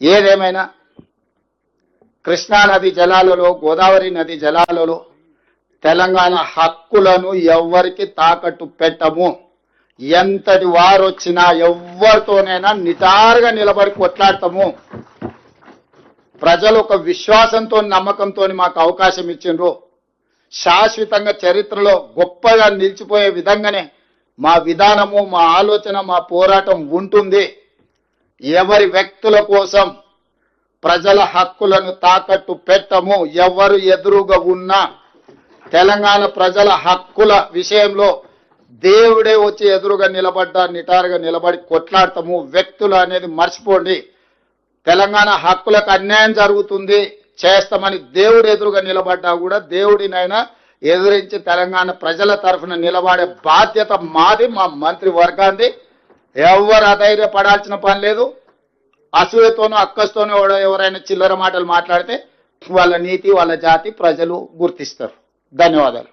ఏదేమైనా కృష్ణా నది జలాలలో, గోదావరి నది జలాలలో తెలంగాణ హక్కులను ఎవ్వరికి తాకట్టు పెట్టము. ఎంతటి వారు వచ్చినా ఎవరితోనైనా నిటారుగా నిలబడి కొట్లాడతాము. ప్రజలు ఒక విశ్వాసంతో, నమ్మకంతో మాకు అవకాశం ఇచ్చిండ్రు. శాశ్వతంగా చరిత్రలో గొప్పగా నిలిచిపోయే విధంగానే మా విధానము, మా ఆలోచన, మా పోరాటం ఉంటుంది. ఎవరి వ్యక్తుల కోసం ప్రజల హక్కులను తాకట్టు పెట్టము. ఎవరు ఎదురుగా ఉన్నా తెలంగాణ ప్రజల హక్కుల విషయంలో దేవుడే వచ్చి ఎదురుగా నిలబడ్డా నిటారుగా నిలబడి కొట్లాడతాము. వ్యక్తులు అనేది మర్చిపోండి. తెలంగాణ హక్కులకు అన్యాయం జరుగుతుంది చేస్తామని దేవుడు ఎదురుగా నిలబడ్డా కూడా దేవుడినైనా ఎదురించి తెలంగాణ ప్రజల తరఫున నిలబడే బాధ్యత మాది, మా మంత్రి వర్గాంది. ఎవరు అధైర్యపడాల్సిన పని లేదు. అసూయతోనూ అక్కస్తోనూ ఎవరైనా చిల్లర మాటలు మాట్లాడితే వాళ్ళ నీతి, వాళ్ళ జాతి ప్రజలు గుర్తిస్తారు. ధన్యవాదాలు.